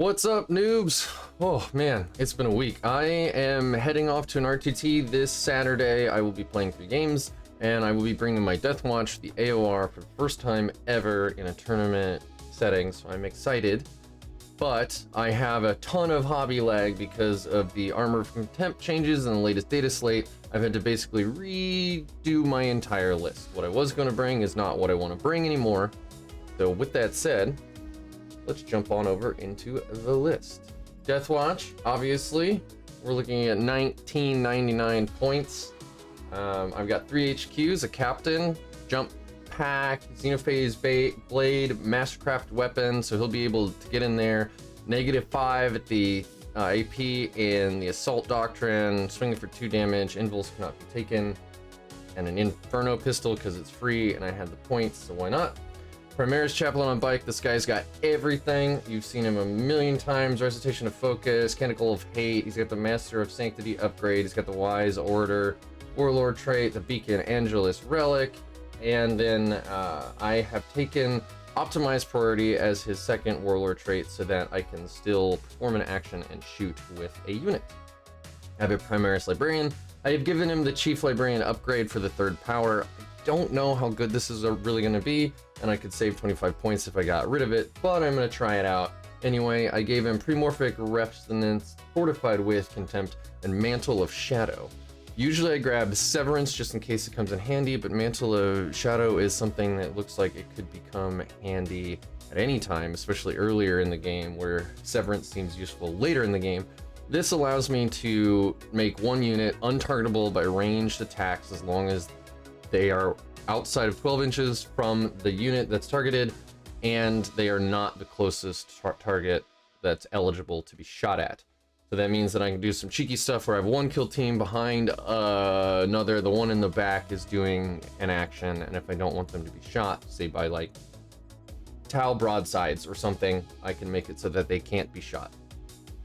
What's up, noobs? Oh man, it's been a week. I am heading off to an RTT this Saturday. I will be playing 3 games, and I will be bringing my Deathwatch, the AOR, for the first time ever in a tournament setting, so I'm excited. But I have a ton of hobby lag because of the Armor of Contempt changes and the latest data slate. I've had to basically redo my entire list. What I was going to bring is not what I want to bring anymore. So with that said, let's jump on over into the list. Deathwatch, obviously, we're looking at 1999 points. I've got 3 HQs, a captain, jump pack, Xenophase blade, mastercraft weapon, so he'll be able to get in there. -5 at the AP and the assault doctrine, swinging for 2 damage, invulse cannot be taken, and an inferno pistol because it's free and I had the points, so why not? Primaris Chaplain on bike. This guy's got everything. You've seen him a million times. Recitation of Focus, Canticle of Hate. He's got the Master of Sanctity upgrade. He's got the Wise Order, Warlord trait, the Beacon Angelus Relic, and then I have taken Optimized Priority as his second Warlord trait so that I can still perform an action and shoot with a unit. I have a Primaris Librarian. I have given him the Chief Librarian upgrade for the 3rd power. I don't know how good this is really going to be, and I could save 25 points if I got rid of it, but I'm going to try it out. Anyway, I gave him Primorphic Resonance, Fortified with Contempt, and Mantle of Shadow. Usually I grab Severance just in case it comes in handy, but Mantle of Shadow is something that looks like it could become handy at any time, especially earlier in the game, where Severance seems useful later in the game. This allows me to make one unit untargetable by ranged attacks as long as they are outside of 12 inches from the unit that's targeted, and they are not the closest target that's eligible to be shot at. So that means that I can do some cheeky stuff where I have one kill team behind another. The one in the back is doing an action, and if I don't want them to be shot, say by like Tau broadsides or something, I can make it so that they can't be shot.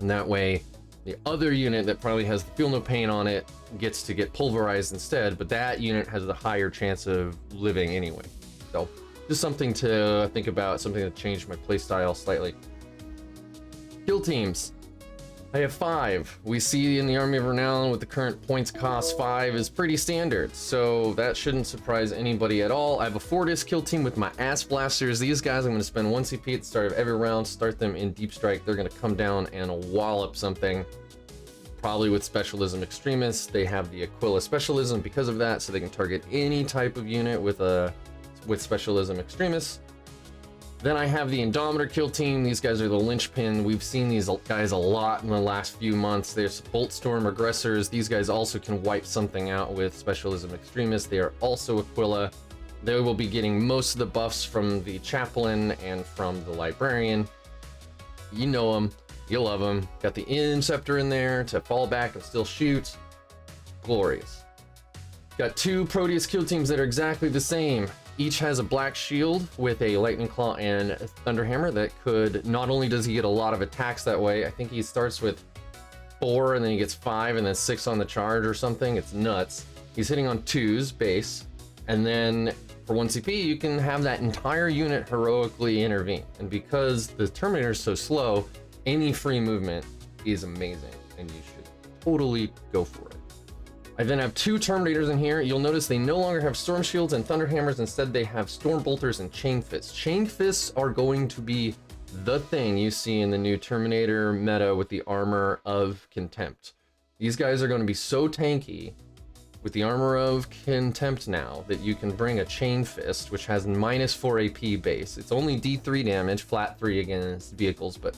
And that way, the other unit that probably has the Feel No Pain on it gets to get pulverized instead, but that unit has a higher chance of living anyway. So just something to think about, something that changed my playstyle slightly. Kill teams. I have 5. We see in the Army of Renown with the current points cost, 5 is pretty standard, so that shouldn't surprise anybody at all. I have a Fortis kill team with my ass blasters. These guys, I'm going to spend 1 CP at the start of every round, start them in deep strike. They're going to come down and wallop something, probably with Specialism Extremists. They have the Aquila Specialism because of that, so they can target any type of unit with Specialism Extremists. Then I have the Indomitor kill team. These guys are the linchpin. We've seen these guys a lot in the last few months. There's Boltstorm aggressors. These guys also can wipe something out with Specialism Extremists. They are also Aquila. They will be getting most of the buffs from the Chaplain and from the Librarian. You know them. You love them. Got the Inceptor in there to fall back and still shoot. Glorious. Got 2 Proteus kill teams that are exactly the same. Each has a black shield with a Lightning Claw and a Thunderhammer that could, not only does he get a lot of attacks that way, I think he starts with 4 and then he gets 5 and then 6 on the charge or something. It's nuts. He's hitting on 2s base, and then for 1 CP you can have that entire unit heroically intervene. And because the Terminator is so slow, any free movement is amazing and you should totally go for it. I then have 2 Terminators in here. You'll notice they no longer have Storm Shields and Thunderhammers. Instead, they have Storm Bolters and Chain Fists. Chain Fists are going to be the thing you see in the new Terminator meta with the Armor of Contempt. These guys are going to be so tanky with the Armor of Contempt now that you can bring a Chain Fist, which has -4 AP base. It's only D3 damage, flat 3 against vehicles, but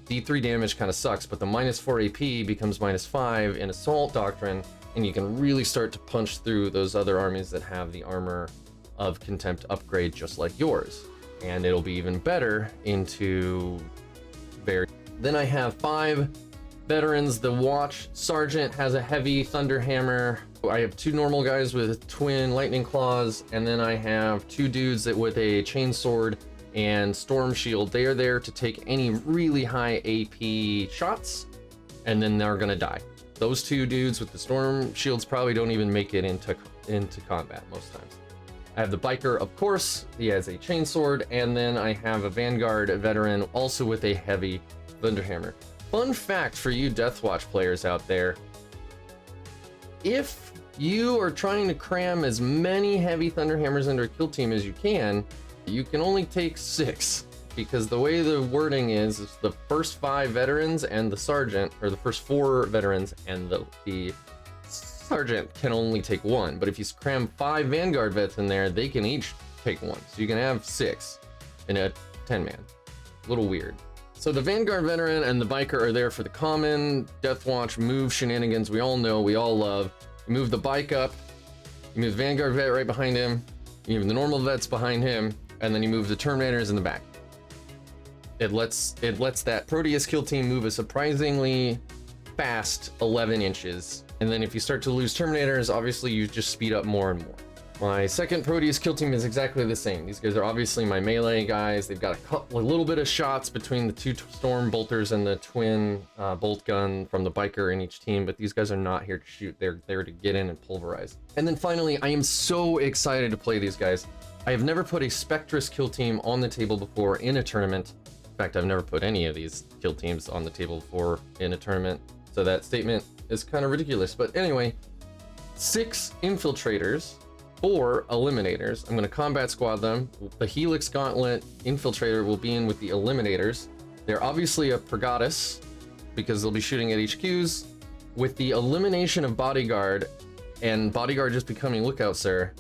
D3 damage kind of sucks, but the -4 AP becomes -5 in Assault Doctrine, and you can really start to punch through those other armies that have the Armor of Contempt upgrade just like yours. And it'll be even better into Then I have 5 veterans. The Watch Sergeant has a heavy Thunderhammer. I have 2 normal guys with twin Lightning Claws, and then I have 2 dudes with a Chainsword and Storm Shield. They are there to take any really high AP shots, and then they're gonna die. Those 2 dudes with the Storm Shields probably don't even make it into combat most times. I have the biker, of course, he has a chainsword, and then I have a Vanguard veteran, also with a heavy Thunderhammer. Fun fact for you Deathwatch players out there, if you are trying to cram as many heavy Thunderhammers into a kill team as you can only take 6, because the way the wording is the first 5 veterans and the sergeant, or the first 4 veterans and the sergeant can only take 1. But if you cram 5 Vanguard vets in there, they can each take 1. So you can have 6 in a 10-man. A little weird. So the Vanguard veteran and the biker are there for the common Deathwatch move shenanigans we all know, we all love. You move the bike up, you move the Vanguard vet right behind him, you move the normal vets behind him, and then you move the Terminators in the back. It lets that Proteus kill team move a surprisingly fast 11 inches. And then if you start to lose Terminators, obviously you just speed up more and more. My second Proteus kill team is exactly the same. These guys are obviously my melee guys. They've got a little bit of shots between the 2 Storm Bolters and the twin bolt gun from the biker in each team, but these guys are not here to shoot. They're there to get in and pulverize. And then finally, I am so excited to play these guys. I have never put a Spectrus kill team on the table before in a tournament. In fact, I've never put any of these kill teams on the table before in a tournament. So that statement is kind of ridiculous. But anyway, 6 Infiltrators, 4 Eliminators. I'm going to combat squad them. The Helix Gauntlet Infiltrator will be in with the Eliminators. They're obviously a Pregatus because they'll be shooting at HQs. With the elimination of Bodyguard and Bodyguard just becoming Lookout Sir,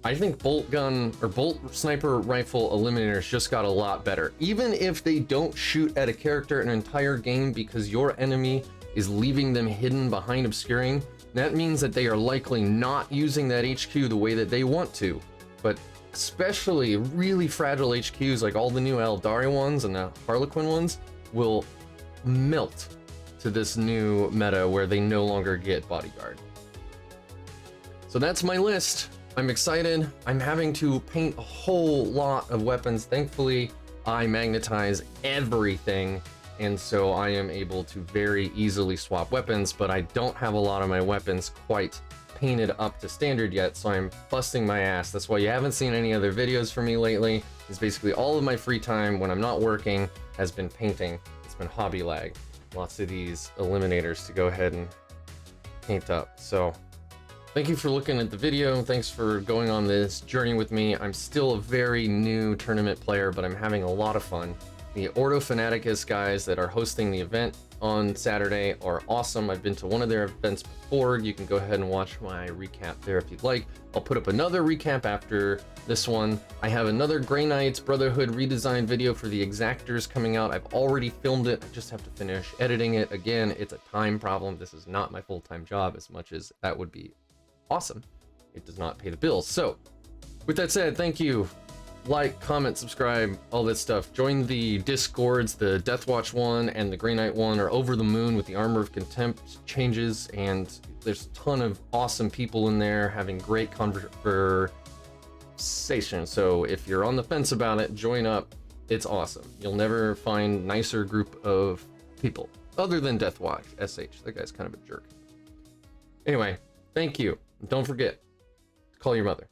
I think bolt gun or bolt sniper rifle eliminators just got a lot better. Even if they don't shoot at a character an entire game because your enemy is leaving them hidden behind obscuring, that means that they are likely not using that HQ the way that they want to. But especially really fragile HQs like all the new Eldari ones and the Harlequin ones will melt to this new meta where they no longer get Bodyguard. So that's my list. I'm excited. I'm having to paint a whole lot of weapons. Thankfully, I magnetize everything, and so I am able to very easily swap weapons, but I don't have a lot of my weapons quite painted up to standard yet, so I'm busting my ass. That's why you haven't seen any other videos from me lately. It's basically all of my free time when I'm not working has been painting. It's been hobby lag. Lots of these eliminators to go ahead and paint up. So thank you for looking at the video. Thanks for going on this journey with me. I'm still a very new tournament player, but I'm having a lot of fun. The Ordo Fanaticus guys that are hosting the event on Saturday are awesome. I've been to one of their events before. You can go ahead and watch my recap there if you'd like. I'll put up another recap after this one. I have another Grey Knights Brotherhood redesign video for the Exactors coming out. I've already filmed it. I just have to finish editing it. Again, it's a time problem. This is not my full-time job, as much as that would be awesome. It does not pay the bills. So with that said, thank you. Like, comment, subscribe, all that stuff. Join the Discords. The Deathwatch one and the Grey Knight one are over the moon with the Armor of Contempt changes, and there's a ton of awesome people in there having great conversation. So if you're on the fence about it, join up. It's awesome. You'll never find nicer group of people other than Deathwatch SH. That guy's kind of a jerk. Anyway, thank you. Don't forget to call your mother.